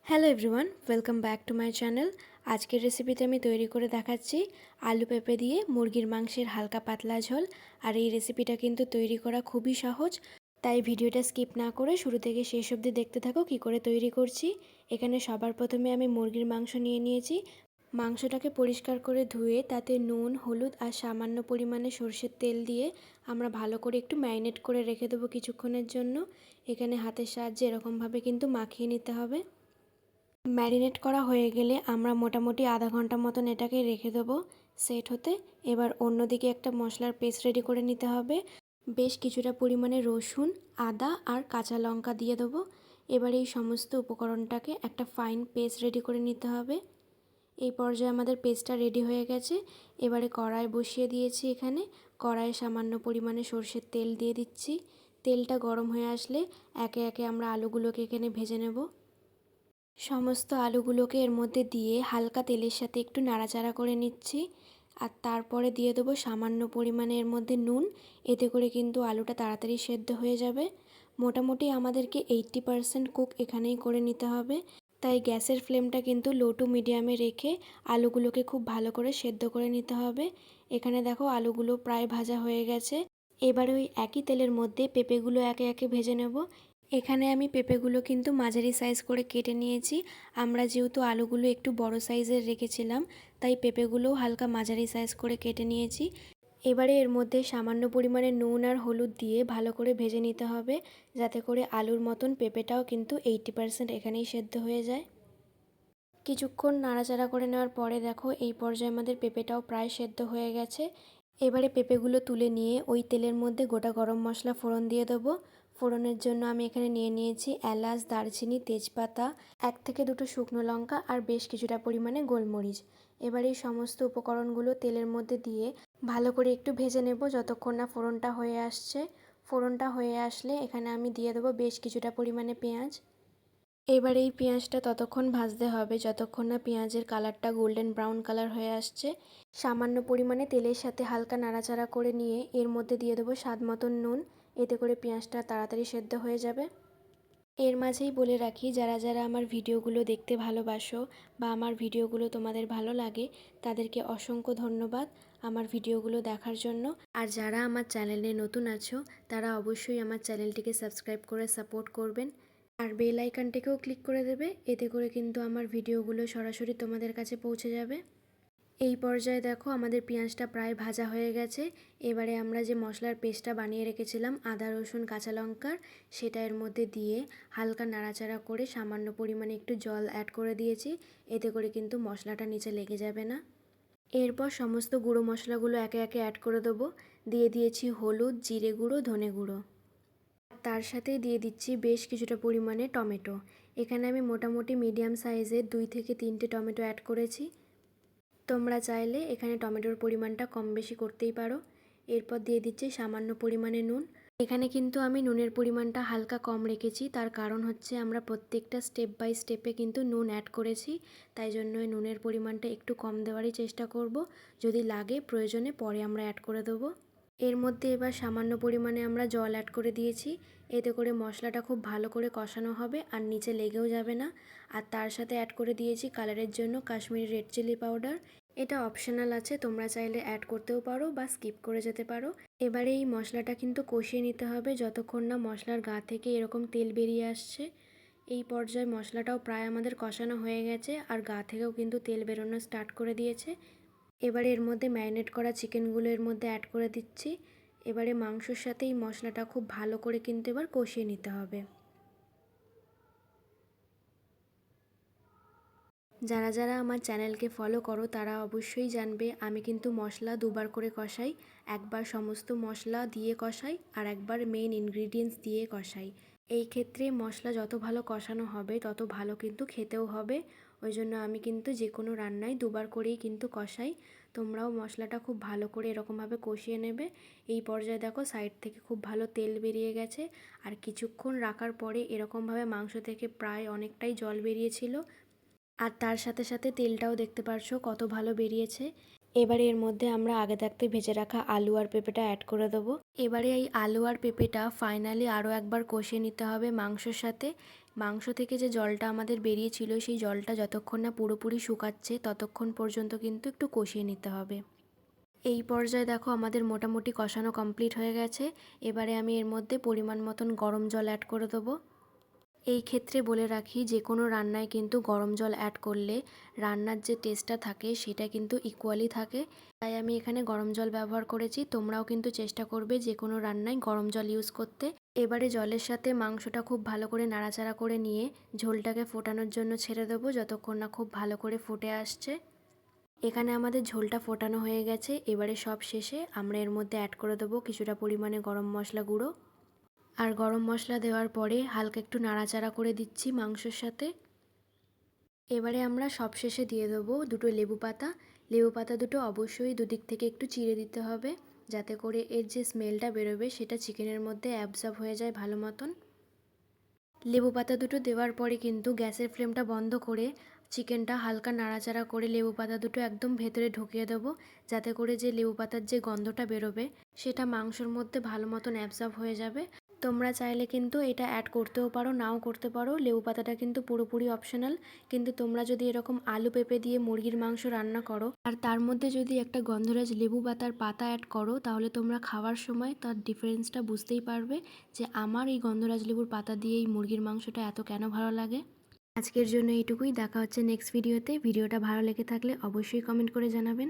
Hello everyone, welcome back to my channel. আজকের রেসিপিতে আমি তৈরি করে দেখাচ্ছি আলু পেঁপে দিয়ে মুরগির মাংসের হালকা পাতলা ঝোল। আর এই রেসিপিটা কিন্তু তৈরি করা খুবই সহজ, তাই ভিডিওটা স্কিপ না করে শুরু থেকে শেষ অবধি দেখতে থাকো কী করে তৈরি করছি। এখানে সবার প্রথমে আমি মুরগির মাংস নিয়ে নিয়েছি। মাংসটাকে পরিষ্কার করে ধুয়ে তাতে নুন, হলুদ আর সামান্য পরিমাণে সরষের তেল দিয়ে আমরা ভালো করে একটু ম্যারিনেট করে রেখে দেবো কিছুক্ষণের জন্য। এখানে হাতের সাহায্যে এরকমভাবে কিন্তু মাখিয়ে নিতে হবে। ম্যারিনেট করা হয়ে গেলে আমরা মোটামুটি আধা ঘন্টা মতন এটাকে রেখে দেবো সেট হতে। এবার অন্যদিকে একটা মশলার পেস্ট রেডি করে নিতে হবে। বেশ কিছুটা পরিমাণে রসুন, আদা আর কাঁচা লঙ্কা দিয়ে দেবো। এবার এই সমস্ত উপকরণটাকে একটা ফাইন পেস্ট রেডি করে নিতে হবে। এই পর্যায়ে আমাদের পেস্টটা রেডি হয়ে গেছে। এবারে কড়াই বসিয়ে দিয়েছি। এখানে কড়াইয়ে সামান্য পরিমাণে সরষের তেল দিয়ে দিচ্ছি। তেলটা গরম হয়ে আসলে একে একে আমরা আলুগুলোকে এখানে ভেজে নেব। সমস্ত আলুগুলোকে এর মধ্যে দিয়ে হালকা তেলের সাথে একটু নাড়াচাড়া করে নিচ্ছি। আর তারপরে দিয়ে দেবো সামান্য পরিমাণে এর মধ্যে নুন। এতে করে কিন্তু আলুটা তাড়াতাড়ি সেদ্ধ হয়ে যাবে। মোটামুটি আমাদেরকে 80% কুক এখানেই করে নিতে হবে, তাই গ্যাসের ফ্লেমটা কিন্তু লো টু মিডিয়ামে রেখে আলুগুলোকে খুব ভালো করে সেদ্ধ করে নিতে হবে। এখানে দেখো আলুগুলো প্রায় ভাজা হয়ে গেছে। এবারে ওই একই তেলের মধ্যে পেঁপেগুলো একে একে ভেজে নেব। এখানে আমি পেঁপেগুলো কিন্তু মাঝারি সাইজ করে কেটে নিয়েছি। আমরা যেহেতু আলুগুলো একটু বড় সাইজের রেখেছিলাম, তাই পেঁপেগুলোও হালকা মাঝারি সাইজ করে কেটে নিয়েছি। এবারে এর মধ্যে সামান্য পরিমাণে নুন আর হলুদ দিয়ে ভালো করে ভেজে নিতে হবে, যাতে করে আলুর মতন পেঁপেটাও কিন্তু 80% এখানেই সেদ্ধ হয়ে যায়। কিছুক্ষণ নাড়াচাড়া করে নেওয়ার পরে দেখো এই পর্যায়ে আমাদের পেঁপেটাও প্রায় সেদ্ধ হয়ে গেছে। এবারে পেঁপেগুলো তুলে নিয়ে ওই তেলের মধ্যে গোটা গরম মশলা ফোড়ন দিয়ে দেবো। ফোড়নের জন্য আমি এখানে নিয়ে নিয়েছি এলাচ, দারচিনি, তেজপাতা, 1 থেকে 2টো শুকনো লঙ্কা আর বেশ কিছুটা পরিমাণে গোলমরিচ। এবার এই সমস্ত উপকরণগুলো তেলের মধ্যে দিয়ে ভালো করে একটু ভেজে নেব যতক্ষণ না ফোড়নটা হয়ে আসছে। ফোড়নটা হয়ে আসলে এখানে আমি দিয়ে দেবো বেশ কিছুটা পরিমাণে পেঁয়াজ। এবার এই পেঁয়াজটা ততক্ষণ ভাজতে হবে যতক্ষণ না পেঁয়াজের কালারটা গোল্ডেন ব্রাউন কালার হয়ে আসছে। সামান্য পরিমাণে তেলের সাথে হালকা নাড়াচাড়া করে নিয়ে এর মধ্যে দিয়ে দেবো স্বাদ মতন নুন। এতে করে পেঁয়াজটা তাড়াতাড়ি সেদ্ধ হয়ে যাবে। এর মাঝেই বলে রাখি, যারা যারা আমার ভিডিওগুলো দেখতে ভালোবাসো বা আমার ভিডিওগুলো তোমাদের ভালো লাগে, তাদেরকে অসংখ্য ধন্যবাদ আমার ভিডিওগুলো দেখার জন্য। আর যারা আমার চ্যানেলে নতুন আছো, তারা অবশ্যই আমার চ্যানেলটিকে সাবস্ক্রাইব করে সাপোর্ট করবেন। আর বেল আইকনটাকেও ক্লিক করে দেবে, এতে করে কিন্তু আমার ভিডিওগুলো সরাসরি তোমাদের কাছে পৌঁছে যাবে। এই পর্যায়ে দেখো আমাদের পেঁয়াজটা প্রায় ভাজা হয়ে গেছে। এবারে আমরা যে মশলার পেস্টটা বানিয়ে রেখেছিলাম আদা, রসুন, কাঁচা লঙ্কার, সেটা এর মধ্যে দিয়ে হালকা নাড়াচাড়া করে সামান্য পরিমাণে একটু জল অ্যাড করে দিয়েছি। এতে করে কিন্তু মশলাটা নিচে লেগে যাবে না। এরপর সমস্ত গুঁড়ো মশলাগুলো একে একে অ্যাড করে দেবো। দিয়ে দিয়েছি হলুদ, জিরে গুঁড়ো, ধনে গুঁড়ো। তার সাথেই দিয়ে দিচ্ছি বেশ কিছুটা পরিমাণে টমেটো। এখানে আমি মোটামুটি মিডিয়াম সাইজের 2 থেকে 3টে টমেটো অ্যাড করেছি। তোমরা চাইলে এখানে টমেটোর পরিমাণটা কম বেশি করতেই পারো। এরপর দিয়ে দিচ্ছি সামান্য পরিমাণে নুন। এখানে কিন্তু আমি নুনের পরিমাণটা হালকা কম রেখেছি, তার কারণ হচ্ছে আমরা প্রত্যেকটা স্টেপ বাই স্টেপে কিন্তু নুন অ্যাড করেছি, তাই জন্য নুনের পরিমাণটা একটু কম দেওয়ারই চেষ্টা করব। যদি লাগে প্রয়োজনে পরে আমরা অ্যাড করে দেবো। এর মধ্যে এবার সামান্য পরিমাণে আমরা জল অ্যাড করে দিয়েছি। এতে করে মশলাটা খুব ভালো করে কষানো হবে আর নিচে লেগেও যাবে না। আর তার সাথে অ্যাড করে দিয়েছি কালারের জন্য কাশ্মীরি রেড চিলি পাউডার। এটা অপশনাল আছে, তোমরা চাইলে অ্যাড করতেও পারো বা স্কিপ করে যেতে পারো। এবারে এই মশলাটা কিন্তু কষিয়ে নিতে হবে যতক্ষণ না মশলার গা থেকে এরকম তেল বেরিয়ে আসছে। এই পর্যায়ে মশলাটাও প্রায় আমাদের কষানো হয়ে গেছে আর গা থেকেও কিন্তু তেল বেরোনো স্টার্ট করে দিয়েছে। এবারে এর মধ্যে ম্যারিনেট করা চিকেনগুলো এর মধ্যে অ্যাড করে দিচ্ছি। এবারে মাংসর সাথে এই মশলাটা খুব ভালো করে কিন্তু এবার কষিয়ে নিতে হবে। যারা যারা আমার চ্যানেলকে ফলো করো তারা অবশ্যই জানবে আমি কিন্তু মশলা দুবার করে কষাই। একবার সমস্ত মশলা দিয়ে কষাই আর একবার মেইন ইনগ্রিডিয়েন্টস দিয়ে কষাই। এই ক্ষেত্রে মশলা যত ভালো কষানো হবে তত ভালো কিন্তু খেতেও হবে। ওই জন্য আমি কিন্তু যে কোনো রান্নায় দুবার করেই কিন্তু কষাই। তোমরাও মশলাটা খুব ভালো করে এরকমভাবে কষিয়ে নেবে। এই পর্যায়ে দেখো সাইড থেকে খুব ভালো তেল বেরিয়ে গেছে। আর কিছুক্ষণ রাখার পরে এরকমভাবে মাংস থেকে প্রায় অনেকটাই জল বেরিয়েছিল। আর তার সাথে সাথে তেলটাও দেখতে পারছো কত ভালো বেরিয়েছে। এবারে এর মধ্যে আমরা আগে থাকতে ভেজে রাখা আলু আর পেঁপেটা অ্যাড করে দেবো। এবারে এই আলু আর পেঁপেটা ফাইনালি আরও একবার কষিয়ে নিতে হবে মাংসর সাথে। মাংস থেকে যে জলটা আমাদের বেরিয়েছিল সেই জলটা যতক্ষণ না পুরোপুরি শুকাচ্ছে ততক্ষণ পর্যন্ত কিন্তু একটু কষিয়ে নিতে হবে। এই পর্যায়ে দেখো আমাদের মোটামুটি কষানো কমপ্লিট হয়ে গেছে। এবারে আমি এর মধ্যে পরিমাণ মতন গরম জল অ্যাড করে দেবো। এই ক্ষেত্রে বলে রাখি, যে কোনো রান্নায় কিন্তু গরম জল অ্যাড করলে রান্নার যে টেস্টটা থাকে সেটা কিন্তু ইকুয়ালি থাকে, তাই আমি এখানে গরম জল ব্যবহার করেছি। তোমরাও কিন্তু চেষ্টা করবে যে কোনো রান্নায় গরম জল ইউজ করতে। এবারে জলের সাথে মাংসটা খুব ভালো করে নাড়াচাড়া করে নিয়ে ঝোলটাকে ফোটানোর জন্য ছেড়ে দেবো যতক্ষণ না খুব ভালো করে ফুটে আসছে। এখানে আমাদের ঝোলটা ফোটানো হয়ে গেছে। এবারে সব শেষে আমরা এর মধ্যে অ্যাড করে দেবো কিছুটা পরিমাণে গরম মশলা গুঁড়ো। আর গরম মশলা দেওয়ার পরে হালকা একটু নাড়াচাড়া করে দিচ্ছি মাংসের সাথে। এবারে আমরা সবশেষে দিয়ে দেবো দুটো লেবু পাতা। লেবু পাতা দুটো অবশ্যই দুদিক থেকে একটু চিড়ে দিতে হবে, যাতে করে এর যে স্মেলটা বেরোবে সেটা চিকেনের মধ্যে অ্যাবজর্ব হয়ে যায় ভালো মতন। লেবু পাতা দুটো দেওয়ার পরে কিন্তু গ্যাসের ফ্লেমটা বন্ধ করে চিকেনটা হালকা নাড়াচাড়া করে লেবু পাতা দুটো একদম ভেতরে ঢুকিয়ে দেবো, যাতে করে যে লেবু পাতার যে গন্ধটা বেরোবে সেটা মাংসর মধ্যে ভালো মতন অ্যাবজর্ব হয়ে যাবে। তোমরা চাইলে কিন্তু এটা অ্যাড করতেও পারো, নাও করতে পারো। লেবু পাতাটা কিন্তু পুরোপুরি অপশনাল। কিন্তু তোমরা যদি এরকম আলু পেঁপে দিয়ে মুরগির মাংস রান্না করো আর তার মধ্যে যদি একটা গন্ধরাজ লেবু পাতার পাতা অ্যাড করো, তাহলে তোমরা খাওয়ার সময় তার ডিফারেন্সটা বুঝতেই পারবে যে আমার এই গন্ধরাজ লেবুর পাতা দিয়ে এই মুরগির মাংসটা এত কেন ভালো লাগে। আজকের জন্য এইটুকুই। দেখা হচ্ছে নেক্সট ভিডিওতে। ভিডিওটা ভালো লেগে থাকলে অবশ্যই কমেন্ট করে জানাবেন।